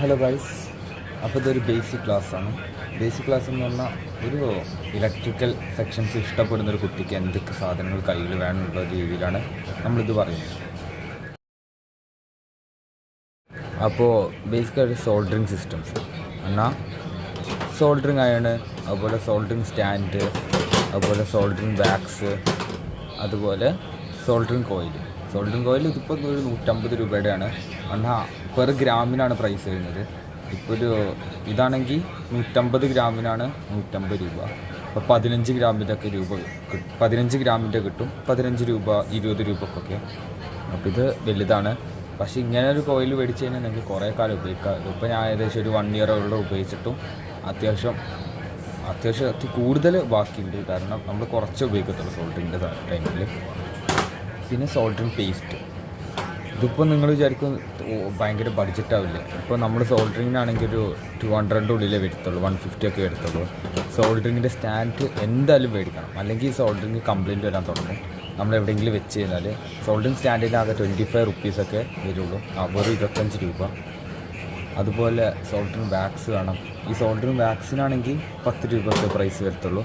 Hello guys, അപ്പോൾ ഇതൊരു basic ക്ലാസ്സാണ്. ബേസിക് ക്ലാസ് എന്ന് പറഞ്ഞാൽ ഒരു ഇലക്ട്രിക്കൽ സെക്ഷൻസ് ഇഷ്ടപ്പെടുന്ന ഒരു കുട്ടിക്ക് എന്തൊക്കെ സാധനങ്ങൾ കയ്യിൽ വേണമെന്നുള്ള രീതിയിലാണ് നമ്മളിത് പറയുന്നത്. അപ്പോൾ ബേസിക്കായിട്ട് സോൾഡറിങ് സിസ്റ്റംസ് എന്നാൽ സോൾഡറിങ് അയണ്, അതുപോലെ സോൾഡറിങ് സ്റ്റാൻഡ്, അതുപോലെ സോൾഡറിങ് വാക്സ്, അതുപോലെ സോൾഡറിങ് കോയിൽ ഇതിപ്പോൾ ഒരു 150 രൂപയുടെയാണ്. എന്നാൽ പെർ ഗ്രാമിനാണ് പ്രൈസ് വരുന്നത്. ഇപ്പോൾ ഒരു ഇതാണെങ്കിൽ 150 ഗ്രാമിനാണ് 150 രൂപ. അപ്പോൾ 15 ഗ്രാമിൻ്റെ ഒക്കെ 15 ഗ്രാമിൻ്റെ കിട്ടും, 15 രൂപ 20 രൂപക്കൊക്കെ. അപ്പോൾ ഇത് വലുതാണ്. പക്ഷേ ഇങ്ങനെ ഒരു കോയിൽ മേടിച്ച് കഴിഞ്ഞാൽ നിങ്ങൾക്ക് കുറേ കാലം ഉപയോഗിക്കാം. ഇപ്പോൾ ഞാൻ ഏകദേശം ഒരു 1 ഇയറോളം ഉപയോഗിച്ചിട്ടും അത്യാവശ്യം കൂടുതൽ ബാക്കിയുണ്ട്. കാരണം നമ്മൾ കുറച്ച് ഉപയോഗിക്കത്തുള്ളൂ സോൾഡറിൻ്റെ ടൈമിൽ. പിന്നെ സോൾഡറിങ് പേസ്റ്റ്, ഇതിപ്പോൾ നിങ്ങൾ വിചാരിക്കും ഭയങ്കര ബഡ്ജറ്റാവില്ലേ. ഇപ്പോൾ നമ്മൾ സോൾഡറിങ്ങിനാണെങ്കിൽ ഒരു 200 ഉള്ളിലേ വരത്തുള്ളൂ, 150 ഒക്കെ വരത്തുള്ളൂ. സോൾഡറിങ്ങിൻ്റെ സ്റ്റാൻഡ് എന്തായാലും മേടിക്കണം, അല്ലെങ്കിൽ സോൾഡറിങ് കംപ്ലയിൻറ്റ് വരാൻ തുടങ്ങും. നമ്മൾ എവിടെയെങ്കിലും വെച്ച് കഴിഞ്ഞാൽ സോൾഡറിങ് സ്റ്റാൻഡിനാകെ 25 റുപ്പീസൊക്കെ വരുള്ളൂ, വെറും 25 രൂപ. അതുപോലെ സോൾഡറിങ് വാക്സ് വേണം. ഈ സോൾഡറിങ് വാക്സിനാണെങ്കിൽ 10 രൂപയൊക്കെ പ്രൈസ് വരത്തുള്ളൂ.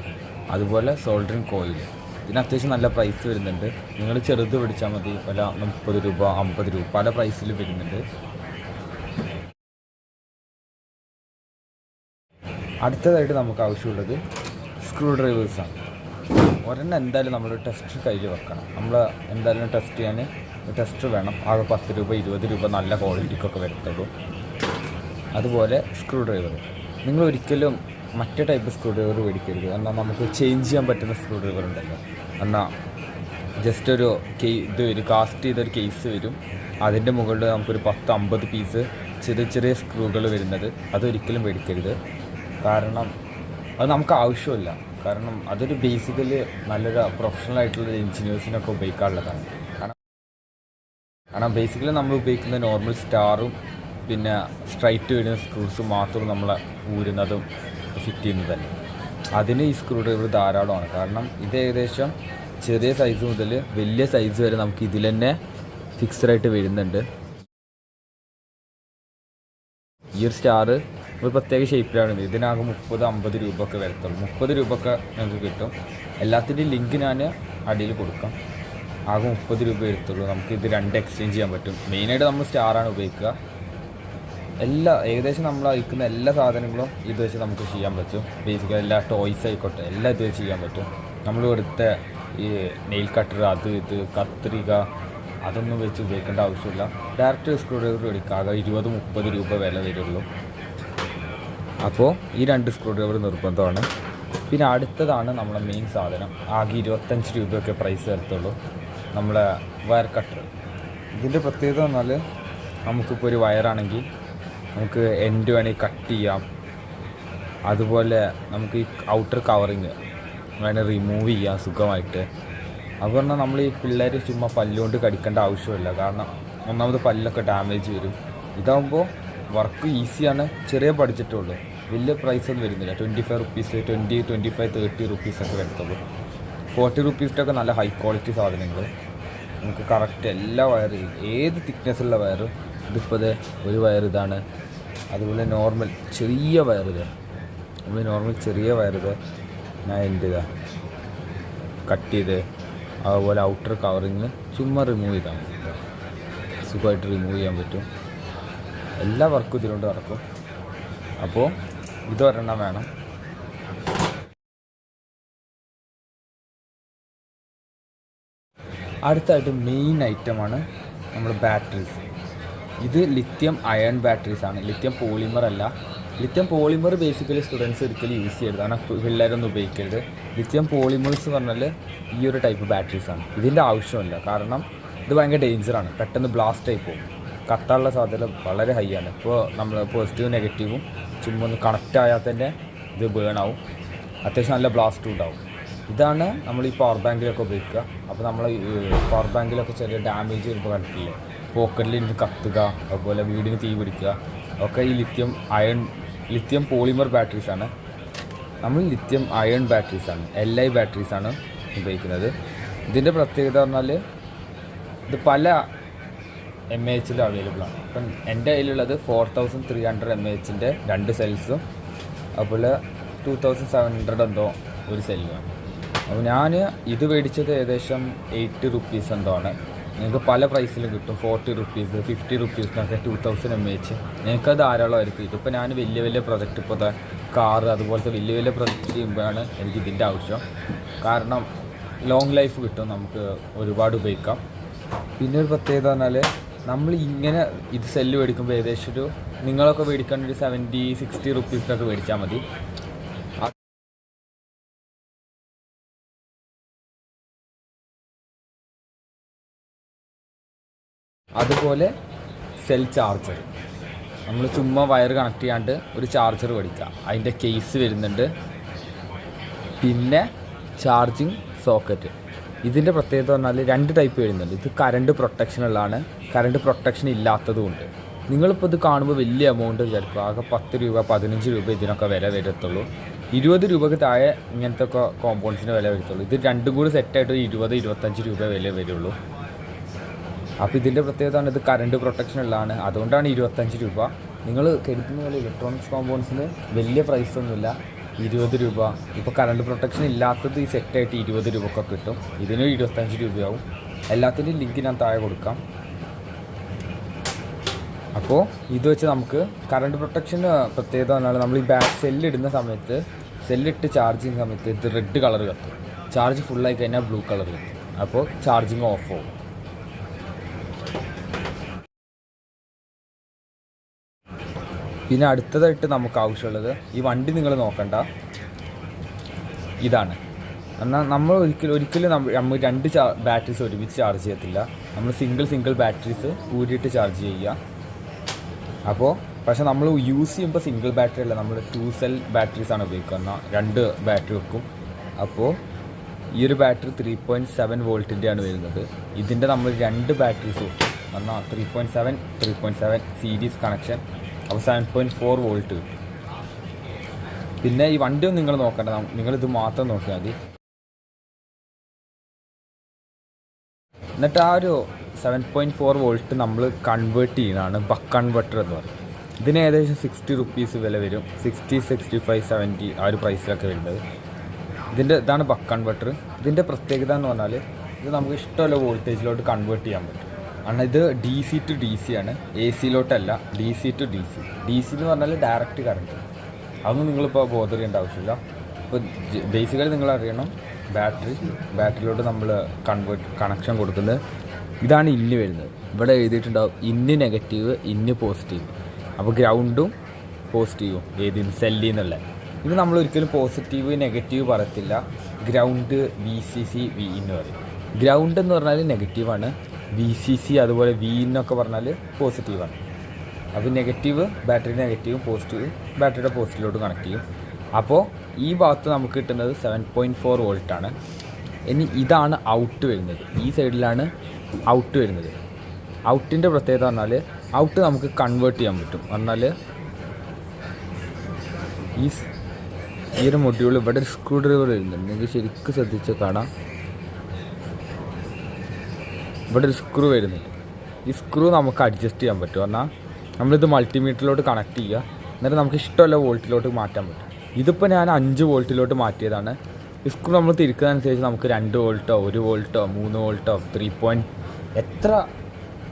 അതുപോലെ സോൾഡറിങ് കോയിൽ, ഇതിന് അത്യാവശ്യം നല്ല പ്രൈസ് വരുന്നുണ്ട്. നിങ്ങൾ ചെറുത് പിടിച്ചാൽ മതി, പല 30 രൂപ 50 രൂപ പല പ്രൈസിൽ വരുന്നുണ്ട്. അടുത്തതായിട്ട് നമുക്ക് ആവശ്യമുള്ളത് സ്ക്രൂ ഡ്രൈവേഴ്സാണ്. ഒരെണ്ണം എന്തായാലും നമ്മൾ ടെസ്റ്റർ കയ്യിൽ വെക്കണം. നമ്മൾ എന്തായാലും ടെസ്റ്റ് ചെയ്യാൻ ടെസ്റ്റർ വേണം. ആകെ 10 രൂപ 20 രൂപ നല്ല ക്വാളിറ്റിക്കൊക്കെ വരത്തുള്ളൂ. അതുപോലെ സ്ക്രൂ ഡ്രൈവർ, നിങ്ങൾ ഒരിക്കലും മറ്റേ ടൈപ്പ് സ്ക്രൂ ഡ്രൈവർ മേടിക്കരുത്. എന്നാൽ നമുക്ക് ചേഞ്ച് ചെയ്യാൻ പറ്റുന്ന സ്ക്രൂ ഡ്രൈവർ ഉണ്ടല്ലോ. എന്നാൽ ജസ്റ്റ് ഒരു ഇത് വരും, കാസ്റ്റ് ചെയ്തൊരു കേസ് വരും, അതിൻ്റെ മുകളിൽ നമുക്കൊരു 10-50 പീസ് ചെറിയ സ്ക്രൂകൾ വരുന്നത്, അതൊരിക്കലും മേടിക്കരുത്. കാരണം അത് നമുക്ക് ആവശ്യമില്ല. കാരണം അതൊരു ബേസിക്കലി നല്ലൊരു പ്രൊഫഷണൽ ആയിട്ടുള്ള എഞ്ചിനീയേഴ്സിനൊക്കെ ഉപയോഗിക്കാനുള്ളതാണ്. കാരണം ബേസിക്കലി നമ്മൾ ഉപയോഗിക്കുന്ന നോർമൽ സ്റ്റാറും പിന്നെ സ്ട്രൈറ്റ് വരുന്ന സ്ക്രൂസ് മാത്രം നമ്മൾ ഊരുന്നതും ഫിറ്റ് ചെയ്യുന്നതല്ല. അതിന് ഈ സ്ക്രൂ ഡ്രൈവർ ധാരാളമാണ്. കാരണം ഇത് ഏകദേശം ചെറിയ സൈസ് മുതൽ വലിയ സൈസ് വരെ നമുക്ക് ഇതിൽ തന്നെ ഫിക്സഡായിട്ട് വരുന്നുണ്ട്. ഈ ഒരു സ്റ്റാർ ഒരു പ്രത്യേക ഷേപ്പിലാണ്. ഇതിനാകെ 30-50 രൂപ ഒക്കെ വരത്തുള്ളൂ. 30 രൂപ ഒക്കെ നമുക്ക് കിട്ടും. എല്ലാത്തിൻ്റെയും ലിങ്ക് ഞാൻ അടിയിൽ കൊടുക്കാം. ആകെ 30 രൂപ വരത്തുള്ളൂ. നമുക്ക് ഇത് 2 എക്സ്ചേഞ്ച് ചെയ്യാൻ പറ്റും. മെയിനായിട്ട് നമ്മൾ സ്റ്റാറാണ് ഉപയോഗിക്കുക. ഏകദേശം നമ്മൾ അയക്കുന്ന എല്ലാ സാധനങ്ങളും ഇത് വെച്ച് നമുക്ക് ചെയ്യാൻ പറ്റും. ബേസിക്കലി എല്ലാ ടോയ്സ് ആയിക്കോട്ടെ എല്ലാം ഇത് വെച്ച് ചെയ്യാൻ പറ്റും. നമ്മൾ എടുത്ത ഈ നെയിൽ കട്ടർ, ഇത് കത്രിക, അതൊന്നും വെച്ച് ഉപയോഗിക്കേണ്ട ആവശ്യമില്ല. ഡയറക്റ്റ് സ്ക്രൂ ഡ്രൈവർ മേടിക്കുക. ആകെ 20-30 രൂപ വില വരുള്ളൂ. അപ്പോൾ ഈ 2 സ്ക്രൂ ഡ്രൈവർ നിർബന്ധമാണ്. പിന്നെ അടുത്തതാണ് നമ്മളെ മെയിൻ സാധനം. ആകെ 25 രൂപയൊക്കെ പ്രൈസ് വരത്തുള്ളൂ, നമ്മളെ വയർ കട്ടർ. ഇതിൻ്റെ പ്രത്യേകത പറഞ്ഞാൽ നമുക്കിപ്പോൾ ഒരു വയറാണെങ്കിൽ നമുക്ക് എൻഡ് വേണമെങ്കിൽ കട്ട് ചെയ്യാം. അതുപോലെ നമുക്ക് ഈ ഔട്ടർ കവറിങ് വേണേൽ റിമൂവ് ചെയ്യാം സുഖമായിട്ട്. അത് പറഞ്ഞാൽ നമ്മൾ ഈ പിള്ളേർ ചുമ്മാ പല്ലുകൊണ്ട് കടിക്കേണ്ട ആവശ്യമില്ല. കാരണം ഒന്നാമത് പല്ലൊക്കെ ഡാമേജ് വരും. ഇതാകുമ്പോൾ വർക്ക് ഈസിയാണ്, ചെറിയ ബഡ്ജറ്റുള്ളൂ, വലിയ പ്രൈസൊന്നും വരുന്നില്ല. 25 റുപ്പീസ് 20-25-30 റുപ്പീസൊക്കെ വരത്തുള്ളൂ. 40 റുപ്പീസിൻ്റെയൊക്കെ നല്ല ഹൈ ക്വാളിറ്റി സാധനങ്ങൾ നമുക്ക് കറക്റ്റ് എല്ലാ വയറും ഏത് തിക്നെസ്സുള്ള വയറും. ഇതിപ്പോൾ ഒരു വയർ ഇതാണ്. അതുപോലെ നോർമൽ ചെറിയ വയറിത്, നമ്മൾ നോർമൽ ചെറിയ വയറിത് ഞാൻ എൻ്റെ കട്ട് ചെയ്ത്, അതുപോലെ ഔട്ടർ കവറിങ് ചുമ്മാ റിമൂവ് ചെയ്താൽ മതി, സുഖമായിട്ട് റിമൂവ് ചെയ്യാൻ പറ്റും. എല്ലാ വർക്കും ഇതിലുണ്ട് നടക്കും. അപ്പോൾ ഇതൊരെണ്ണം വേണം. അടുത്തായിട്ട് മെയിൻ ഐറ്റമാണ് നമ്മുടെ ബാറ്ററീസ്. ഇത് ലിത്യം അയൺ ബാറ്ററീസാണ്, ലിത്യം പോളിമർ അല്ല. ലിത്യം പോളിമർ ബേസിക്കലി സ്റ്റുഡൻസ് ഒരിക്കലും യൂസ് ചെയ്യരുത്, കാരണം പിള്ളേരൊന്നും ഉപയോഗിക്കരുത്. ലിത്യം പോളിമേഴ്സ് പറഞ്ഞാൽ ഈ ഒരു ടൈപ്പ് ബാറ്ററീസാണ്. ഇതിൻ്റെ ആവശ്യമില്ല, കാരണം ഇത് ഭയങ്കര ഡേഞ്ചറാണ്, പെട്ടെന്ന് ബ്ലാസ്റ്റ് ആയി പോകും. കത്താനുള്ള സാധ്യത വളരെ ഹൈ ആണ്. ഇപ്പോൾ നമ്മൾ പോസിറ്റീവും നെഗറ്റീവും ചുമ്മാ ഒന്ന് കണക്റ്റ് ആയാൽ തന്നെ ഇത് ബേണാവും, അത്യാവശ്യം നല്ല ബ്ലാസ്റ്റും ഉണ്ടാവും. ഇതാണ് നമ്മൾ ഈ പവർ ബാങ്കിലൊക്കെ ഉപയോഗിക്കുക. അപ്പോൾ നമ്മൾ പവർ ബാങ്കിലൊക്കെ ചെറിയ ഡാമേജ് വരുമ്പോൾ കണ്ടിട്ടില്ലേ, പോക്കറ്റിൽ ഇരുന്ന് കത്തുക, അതുപോലെ വീടിന് തീ പിടിക്കുക, ഒക്കെ ഈ ലിത്യം പോളിമർ ബാറ്ററീസാണ്. നമ്മൾ ലിത്യം അയൺ ബാറ്ററീസാണ്, Li ബാറ്ററീസാണ് ഉപയോഗിക്കുന്നത്. ഇതിൻ്റെ പ്രത്യേകത പറഞ്ഞാൽ ഇത് പല MAH അവൈലബിൾ ആണ്. ഇപ്പം എൻ്റെ കയ്യിലുള്ളത് 4300 MAH 2 സെൽസും അതുപോലെ 2700 എന്തോ ഒരു സെല്ലുമാണ്. അപ്പോൾ ഞാൻ ഇത് മേടിച്ചത് ഏകദേശം 80 റുപ്പീസ് എന്തോ ആണ്. നിങ്ങൾക്ക് പല പ്രൈസിലും കിട്ടും, 40 റുപ്പീസ് 50 റുപ്പീസിനൊക്കെ 2000 MAH. നിങ്ങൾക്ക് ധാരാളമായിരിക്കും. ഇതിപ്പോൾ ഞാൻ വലിയ പ്രൊജക്റ്റ്, ഇപ്പോൾ കാറ് അതുപോലത്തെ വലിയ പ്രൊജക്റ്റ് ചെയ്യുമ്പോഴാണ് എനിക്ക് ഇതിൻ്റെ ആവശ്യം. കാരണം ലോങ് ലൈഫ് കിട്ടും, നമുക്ക് ഒരുപാട് ഉപയോഗിക്കാം. പിന്നെ ഒരു പ്രത്യേകത പറഞ്ഞാൽ നമ്മൾ ഇങ്ങനെ ഇത് സെല്ല് മേടിക്കുമ്പോൾ ഏകദേശം ഒരു നിങ്ങളൊക്കെ മേടിക്കാൻ ഒരു 70-60 റുപ്പീസിനൊക്കെ മേടിച്ചാൽ മതി. അതുപോലെ സെൽ ചാർജർ നമ്മൾ ചുമ്മാ വയർ കണക്ട് ചെയ്യാണ്ട് ഒരു ചാർജർ മേടിക്കുക. അതിൻ്റെ കേസ് വരുന്നുണ്ട്. പിന്നെ ചാർജിങ് സോക്കറ്റ്. ഇതിൻ്റെ പ്രത്യേകത പറഞ്ഞാൽ 2 ടൈപ്പ് വരുന്നുണ്ട്. ഇത് കറണ്ട് പ്രൊട്ടക്ഷൻ ഉള്ളതാണ്, കറണ്ട് പ്രൊട്ടക്ഷൻ ഇല്ലാത്തതുമുണ്ട്. നിങ്ങളിപ്പോൾ ഇത് കാണുമ്പോൾ വലിയ എമൗണ്ട് വിചാരിക്കും. ആകെ 10 രൂപ 15 രൂപ ഇതിനൊക്കെ വില വരത്തുള്ളൂ. 20 രൂപയ്ക്ക് താഴെ ഇങ്ങനത്തെ ഒക്കെ കോമ്പൗണ്ട്സിന് വില വരത്തുള്ളൂ. ഇത് രണ്ടും കൂടി സെറ്റായിട്ട് 20-25 രൂപ വില വരുള്ളൂ. അപ്പോൾ ഇതിൻ്റെ പ്രത്യേകത ഇത് കറണ്ട് പ്രൊട്ടക്ഷൻ ഉള്ളതാണ്, അതുകൊണ്ടാണ് 25 രൂപ. നിങ്ങൾ കരുതുന്ന പോലെ ഇലക്ട്രോണിക്സ് കോമ്പൗണ്ട്സിന് വലിയ പ്രൈസൊന്നുമില്ല, 20 രൂപ. ഇപ്പോൾ കറണ്ട് പ്രൊട്ടക്ഷൻ ഇല്ലാത്തത് ഈ സെറ്റായിട്ട് 20 രൂപക്കൊക്കെ കിട്ടും. ഇതിന് 25 രൂപയാവും. എല്ലാത്തിൻ്റെയും ലിങ്ക് ഞാൻ താഴെ കൊടുക്കാം. അപ്പോൾ ഇത് വെച്ച് നമുക്ക് കറണ്ട് പ്രൊട്ടക്ഷന് പ്രത്യേകത പറഞ്ഞാൽ നമ്മൾ ഈ സെല്ലിടുന്ന സമയത്ത്, സെല്ലിട്ട് ചാർജ് ചെയ്യുന്ന സമയത്ത് ഇത് റെഡ് കളർ കത്തും. ചാർജ് ഫുള്ളായി കഴിഞ്ഞാൽ ബ്ലൂ കളർ കത്തും. അപ്പോൾ ചാർജിങ് ഓഫ് ആവും. പിന്നെ അടുത്തതായിട്ട് നമുക്ക് ആവശ്യമുള്ളത്, ഈ വണ്ടി നിങ്ങൾ നോക്കണ്ട, ഇതാണ്. എന്നാൽ നമ്മൾ ഒരിക്കലും നമ്മൾ 2 ബാറ്ററീസ് ഒരുമിച്ച് ചാർജ് ചെയ്യത്തില്ല. നമ്മൾ സിംഗിൾ ബാറ്ററീസ് കൂടിയിട്ട് ചാർജ് ചെയ്യുക. അപ്പോൾ പക്ഷേ നമ്മൾ യൂസ് ചെയ്യുമ്പോൾ സിംഗിൾ ബാറ്ററി അല്ല, നമ്മൾ 2 സെൽ ബാറ്ററീസാണ് ഉപയോഗിക്കുന്നത്. 2 ബാറ്ററി വെക്കും. അപ്പോൾ ഈ ഒരു ബാറ്ററി 3.7 വോൾട്ടിൻ്റെയാണ് വരുന്നത്. ഇതിൻ്റെ നമ്മൾ 2 ബാറ്ററീസ് വെക്കും. എന്നാൽ 3.7 സീരീസ് കണക്ഷൻ. അപ്പോൾ 7.4 വോൾട്ട് കിട്ടും. പിന്നെ ഈ വണ്ടിയൊന്നും നിങ്ങൾ നോക്കണ്ട, നിങ്ങളിത് മാത്രം നോക്കിയാൽ മതി. എന്നിട്ട് ആ ഒരു 7.4 വോൾട്ട് നമ്മൾ കൺവേർട്ട് ചെയ്യുന്നതാണ് ബക്ക് കൺവെർട്ടർ എന്ന് പറയും. ഇതിന് ഏകദേശം 60 റുപ്പീസ് വില വരും. 60, 65, 70 ആ ഒരു പ്രൈസിലൊക്കെ വരുന്നത്. ഇതാണ് ബക്ക് കൺവെർട്ടർ. ഇതിൻ്റെ പ്രത്യേകത എന്ന് പറഞ്ഞാൽ ഇത് നമുക്ക് ഇഷ്ടമുള്ള വോൾട്ടേജിലോട്ട് കൺവേർട്ട് ചെയ്യാൻ പറ്റും. കാരണം ഇത് DC to DC ആണ്, AC-ലോട്ടല്ല, DC to DC. DC എന്ന് പറഞ്ഞാൽ ഡയറക്റ്റ് കറണ്ട്. അതൊന്നും നിങ്ങളിപ്പോൾ ബോധർ ചെയ്യേണ്ട ആവശ്യമില്ല. ഇപ്പോൾ ബേസിക്കലി നിങ്ങൾ അറിയണം, ബാറ്ററിയിലോട്ട് നമ്മൾ കണക്ഷൻ കൊടുക്കുന്നത് ഇതാണ്. ഇന്ന് വരുന്നത് ഇവിടെ എഴുതിയിട്ടുണ്ടാവും ഇന്ന് നെഗറ്റീവ്, ഇന്ന് പോസിറ്റീവ്. അപ്പോൾ ഗ്രൗണ്ടും പോസിറ്റീവും ഏതിന് സെല്ലിൽ നിന്നുള്ള. ഇത് നമ്മൾ ഒരിക്കലും പോസിറ്റീവ് നെഗറ്റീവ് പറയത്തില്ല. ഗ്രൗണ്ട് VCC V എന്ന് പറയും. ഗ്രൗണ്ട് എന്ന് പറഞ്ഞാൽ നെഗറ്റീവാണ്, VCC അതുപോലെ V എന്നൊക്കെ പറഞ്ഞാൽ പോസിറ്റീവാണ്. അപ്പോൾ നെഗറ്റീവ് ബാറ്ററി നെഗറ്റീവും, പോസിറ്റീവ് ബാറ്ററിയുടെ പോസിറ്റീവിലോട്ട് കണക്ട് ചെയ്യും. അപ്പോൾ ഈ ഭാഗത്ത് നമുക്ക് കിട്ടുന്നത് 7.4 വോൾട്ടാണ്. ഇനി ഇതാണ് ഔട്ട് വരുന്നത്. ഈ സൈഡിലാണ് ഔട്ട് വരുന്നത്. ഔട്ടിൻ്റെ പ്രത്യേകത പറഞ്ഞാൽ ഔട്ട് നമുക്ക് കൺവേർട്ട് ചെയ്യാൻ പറ്റും. പറഞ്ഞാൽ ഈ ഒരു മൊഡ്യൂൾ ഇവിടെ ഒരു സ്ക്രൂ ഡ്രൈവർ വരുന്നുണ്ട്. നിങ്ങൾക്ക് ശരിക്കും ശ്രദ്ധിച്ച് കാണാം. ഇവിടെ ഒരു സ്ക്രൂ വരുന്നുണ്ട്. ഈ സ്ക്രൂ നമുക്ക് അഡ്ജസ്റ്റ് ചെയ്യാൻ പറ്റും. പറഞ്ഞാൽ നമ്മളിത് മൾട്ടിമീറ്ററിലോട്ട് കണക്ട് ചെയ്യുക, എന്നിട്ട് നമുക്ക് ഇഷ്ടമുള്ള വോൾട്ടിലോട്ട് മാറ്റാൻ പറ്റും. ഇതിപ്പോൾ ഞാൻ 5 വോൾട്ടിലോട്ട് മാറ്റിയതാണ്. ഈ സ്ക്രൂ നമ്മൾ തിരിക്കുന്നതനുസരിച്ച് നമുക്ക് 2 വോൾട്ടോ 1 വോൾട്ടോ 3 വോൾട്ടോ 3 എത്ര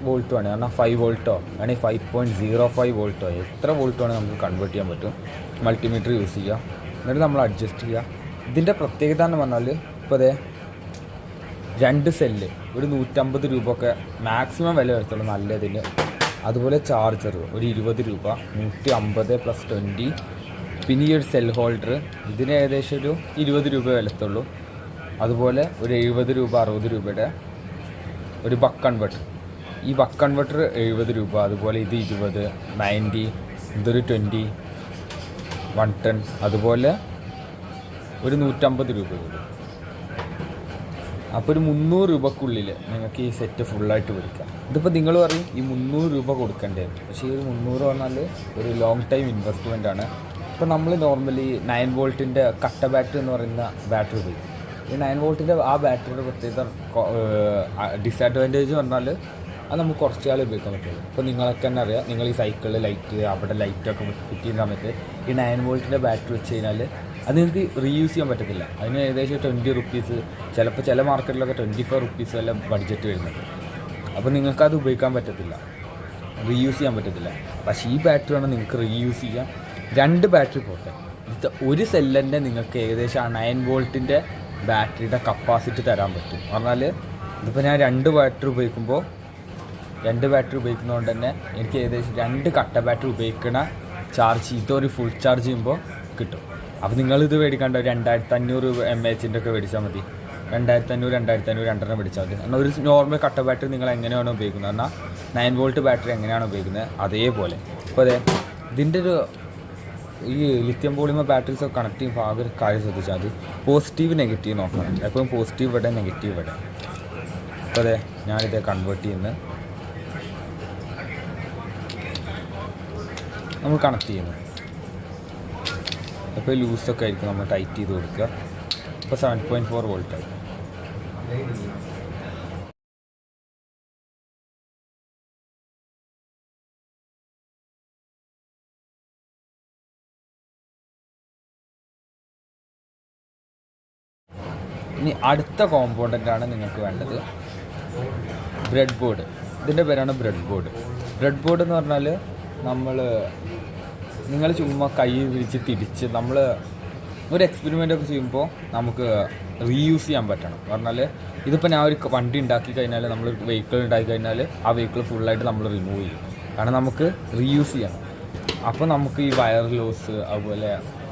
വോൾട്ട് വേണേൽ, കാരണം 5 വോൾട്ടോ വേണമെങ്കിൽ 5.05 വോൾട്ടോ എത്ര വോൾട്ട് വേണമെങ്കിൽ നമുക്ക് കൺവേർട്ട് ചെയ്യാൻ പറ്റും. മൾട്ടിമീറ്റർ യൂസ് ചെയ്യുക, എന്നിട്ട് നമ്മൾ അഡ്ജസ്റ്റ് ചെയ്യുക. ഇതിൻ്റെ പ്രത്യേകത എന്ന് പറഞ്ഞാൽ ഇപ്പോൾ 2 സെല്ല് ഒരു 150 രൂപ ഒക്കെ മാക്സിമം വില വരത്തുള്ളൂ നല്ലതിന്. അതുപോലെ ചാർജർ ഒരു 20 രൂപ, 150 + 20. പിന്നെ ഈ ഒരു സെൽ ഹോൾഡർ ഇതിന് ഏകദേശം ഒരു 20 രൂപ വിലത്തുള്ളൂ. അതുപോലെ ഒരു 70 രൂപ 60 രൂപയുടെ ഒരു ബക്ക് കൺവെർട്ടർ. ഈ ബക്ക് കൺവെർട്ടർ 70 രൂപ. അതുപോലെ ഇത് 20, 90, ഇതൊരു 20, 110. അതുപോലെ ഒരു 150 രൂപ വരും. അപ്പോൾ ഒരു 300 രൂപക്കുള്ളിൽ നിങ്ങൾക്ക് ഈ സെറ്റ് ഫുള്ളായിട്ട് മേടിക്കാം. ഇതിപ്പോൾ നിങ്ങൾ പറയും ഈ 300 രൂപ കൊടുക്കേണ്ടത്, പക്ഷേ ഈ ഒരു 300 പറഞ്ഞാൽ ഒരു ലോങ് ടൈം ഇൻവെസ്റ്റ്മെൻ്റ് ആണ്. ഇപ്പോൾ നമ്മൾ നോർമലി 9 വോൾട്ടിൻ്റെ കട്ട ബാറ്ററി എന്ന് പറയുന്ന ബാറ്ററി ഉപയോഗിക്കും. ഈ 9 വോൾട്ടിൻ്റെ ആ ബാറ്ററിയുടെ പ്രത്യേകത ഡിസഡ്വാൻറ്റേജ് പറഞ്ഞാൽ അത് നമുക്ക് കുറച്ച് കാലം ഉപയോഗിക്കാൻ പറ്റുള്ളൂ. ഇപ്പോൾ നിങ്ങൾക്ക് തന്നെ അറിയാം, നിങ്ങൾ ഈ സൈക്കിളിൽ ലൈറ്റ് അവിടെ ലൈറ്റൊക്കെ ഫിറ്റ് ചെയ്യുന്ന സമയത്ത് ഈ 9 വോൾട്ടിൻ്റെ ബാറ്ററി വെച്ച് കഴിഞ്ഞാൽ അത് നിങ്ങൾക്ക് റീയൂസ് ചെയ്യാൻ പറ്റത്തില്ല. അതിന് ഏകദേശം 20 റുപ്പീസ്, ചിലപ്പോൾ ചില മാർക്കറ്റിലൊക്കെ 25 റുപ്പീസ് വല്ല ബഡ്ജറ്റ് വരുന്നത്. അപ്പോൾ നിങ്ങൾക്കത് ഉപയോഗിക്കാൻ പറ്റത്തില്ല, റീയൂസ് ചെയ്യാൻ പറ്റത്തില്ല. പക്ഷേ ഈ ബാറ്ററി ആണ് നിങ്ങൾക്ക് റീയൂസ് ചെയ്യാൻ. 2 ബാറ്ററി പോട്ടെ, ഇത് ഒരു സെല്ലിൻ്റെ നിങ്ങൾക്ക് ഏകദേശം ആ 9 വോൾട്ടിൻ്റെ ബാറ്ററിയുടെ കപ്പാസിറ്റി തരാൻ പറ്റും. പറഞ്ഞാൽ ഇതിപ്പോൾ ഞാൻ 2 ബാറ്ററി ഉപയോഗിക്കുന്നതുകൊണ്ട് തന്നെ എനിക്ക് ഏകദേശം 2 കട്ട ബാറ്ററി ഉപയോഗിക്കണ ചാർജ് ഇതൊരു ഫുൾ ചാർജ് ചെയ്യുമ്പോൾ കിട്ടും. അപ്പോൾ നിങ്ങളിത് മേടിക്കേണ്ട 2500 mAh ഒക്കെ മേടിച്ചാൽ മതി. 2500 2 മേടിച്ചാൽ മതി. എന്നാൽ ഒരു നോർമൽ കട്ട ബാറ്ററി നിങ്ങൾ എങ്ങനെയാണോ ഉപയോഗിക്കുന്നത്, എന്നാൽ 9 വോൾട്ട് ബാറ്ററി എങ്ങനെയാണോ ഉപയോഗിക്കുന്നത് അതേപോലെ. അപ്പോൾ അതെ, ഇതിൻ്റെ ഒരു ഈ ലിത്യം പോളിമർ ബാറ്ററീസ് ഒക്കെ കണക്ട് ചെയ്യുമ്പോൾ ആകെ ഒരു കാര്യം ശ്രദ്ധിച്ചാൽ മതി, പോസിറ്റീവ് നെഗറ്റീവ് നോക്കണം. എപ്പോഴും പോസിറ്റീവ് ഇവിടെ, നെഗറ്റീവ് ഇവിടെ. അപ്പോൾ അതെ, ഞാനിത് കൺവേർട്ട് ചെയ്യുന്നത് നമ്മൾ കണക്ട് ചെയ്യുന്നു. അപ്പോൾ ലൂസൊക്കെ ആയിരിക്കും, നമ്മൾ ടൈറ്റ് ചെയ്ത് കൊടുക്കുക. ഇപ്പോൾ 7.4 വോൾട്ടായി. ഇനി അടുത്ത കോമ്പോണൻ്റാണ് നിങ്ങൾക്ക് വേണ്ടത്, ബ്രെഡ് ബോർഡ്. ഇതിൻ്റെ പേരാണ് ബ്രെഡ് ബോർഡ്. ബ്രെഡ് ബോർഡ് എന്ന് പറഞ്ഞാൽ നിങ്ങൾ ചുമ്മാ കൈ പിടിച്ച് തിരിച്ച് നമ്മൾ ഒരു എക്സ്പെരിമെൻ്റൊക്കെ ചെയ്യുമ്പോൾ നമുക്ക് റീയൂസ് ചെയ്യാൻ പറ്റണം. പറഞ്ഞാൽ ഇതിപ്പോൾ ഞാൻ ഒരു വണ്ടി ഉണ്ടാക്കി കഴിഞ്ഞാൽ, നമ്മൾ വെഹിക്കിൾ ഉണ്ടാക്കി കഴിഞ്ഞാൽ ആ വെഹിക്കിൾ ഫുള്ളായിട്ട് നമ്മൾ റിമൂവ് ചെയ്യും. കാരണം നമുക്ക് റീയൂസ് ചെയ്യണം. അപ്പോൾ നമുക്ക് ഈ വയർ ലോസ് അതുപോലെ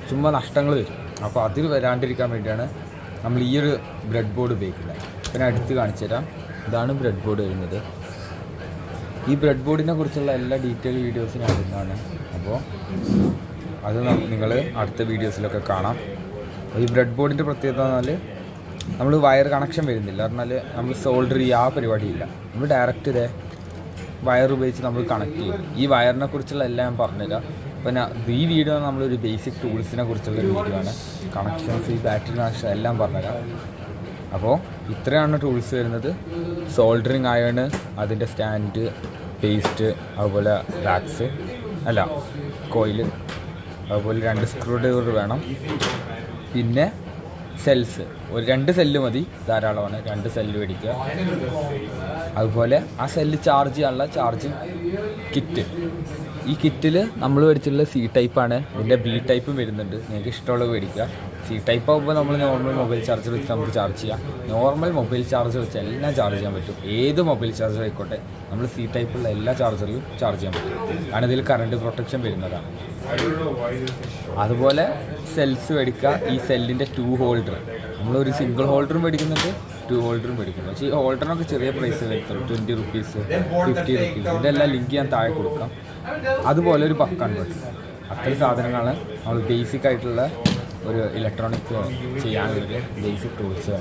ചുമ്മാ നഷ്ടങ്ങൾ വരും. അപ്പോൾ അതിൽ വരാണ്ടിരിക്കാൻ വേണ്ടിയാണ് നമ്മൾ ഈ ഒരു ബ്രെഡ് ബോർഡ് ഉപയോഗിക്കുന്നത്. പിന്നെ അടുത്ത് കാണിച്ചു തരാം. ഇതാണ് ബ്രെഡ് ബോർഡ് വരുന്നത്. ഈ ബ്രെഡ് ബോർഡിനെ കുറിച്ചുള്ള എല്ലാ ഡീറ്റെയിൽ വീഡിയോസും ഞാൻ ഇടുന്നതാണ്. അപ്പോൾ അത് നിങ്ങൾ അടുത്ത വീഡിയോസിലൊക്കെ കാണാം. ഈ ബ്രെഡ് ബോർഡിൻ്റെ പ്രത്യേകത പറഞ്ഞാൽ നമ്മൾ വയർ കണക്ഷൻ വരുന്നില്ല. പറഞ്ഞാൽ നമ്മൾ സോൾഡർ ചെയ്യുക ആ പരിപാടിയില്ല. നമ്മൾ ഡയറക്റ്റ് ഇതേ വയർ ഉപയോഗിച്ച് നമ്മൾ കണക്ട് ചെയ്യും. ഈ വയറിനെ കുറിച്ചുള്ള എല്ലാം ഞാൻ പറഞ്ഞുതരാം. പിന്നെ ഈ വീഡിയോ നമ്മളൊരു ബേസിക് ടൂൾസിനെ കുറിച്ചുള്ള ഒരു വീഡിയോ ആണ്. കണക്ഷൻസ്, ഈ ബാറ്ററി കണക്ഷൻ എല്ലാം പറഞ്ഞുതരാം. അപ്പോൾ ഇത്രയാണ് ടൂൾസ് വരുന്നത്. സോൾഡറിങ് അയൺ, അതിൻ്റെ സ്റ്റാൻഡ്, പേസ്റ്റ്, അതുപോലെ റാക്സ് അല്ല കോയിൽ, അതുപോലെ 2 സ്ക്രൂ ഡ്രൈവർ വേണം. പിന്നെ സെൽസ്, ഒരു 2 സെല്ല് മതി, ധാരാളമാണ്. 2 സെല്ല് മേടിക്കുക. അതുപോലെ ആ സെല്ല് ചാർജ് ചെയ്യാനുള്ള ചാർജിങ് കിറ്റ്. ഈ കിറ്റിൽ നമ്മൾ മേടിച്ചിട്ടുള്ള C ടൈപ്പാണ്. ഇതിൻ്റെ B ടൈപ്പും വരുന്നുണ്ട്. നിങ്ങൾക്ക് ഇഷ്ടമുള്ളത് മേടിക്കുക. C ടൈപ്പ് ആകുമ്പോൾ നമ്മൾ നോർമൽ മൊബൈൽ ചാർജർ വെച്ച് നമുക്ക് ചാർജ് ചെയ്യാം. നോർമൽ മൊബൈൽ ചാർജർ വെച്ച് എല്ലാം ചാർജ് ചെയ്യാൻ പറ്റും. ഏത് മൊബൈൽ ചാർജർ ആയിക്കോട്ടെ, നമ്മൾ C ടൈപ്പുള്ള എല്ലാ ചാർജറിലും ചാർജ് ചെയ്യാൻ പറ്റും. കാരണം ഇതിൽ കറണ്ട് പ്രൊട്ടക്ഷൻ വരുന്നതാണ്. അതുപോലെ സെൽസ് മേടിക്കുക. ഈ സെല്ലിൻ്റെ 2 ഹോൾഡർ, നമ്മളൊരു സിംഗിൾ ഹോൾഡറും മേടിക്കുന്നുണ്ട്, 2 ഹോൾഡറും മേടിക്കുന്നു. പക്ഷേ ഈ ഹോൾഡറിനൊക്കെ ചെറിയ പ്രൈസ് വരുത്തുള്ളൂ, 20 റുപ്പീസ്, 50 റുപ്പീസ്. ഇതിൻ്റെ എല്ലാം ലിങ്ക് ഞാൻ താഴെ കൊടുക്കാം. അതുപോലെ ഒരു ബക്ക് കൺവെർട്ടർ. അത്രയും സാധനങ്ങളാണ് നമ്മൾ ബേസിക് ആയിട്ടുള്ള ഒരു ഇലക്ട്രോണിക് ചെയ്യാനുള്ള ബേസിക് ടൂൾസ്.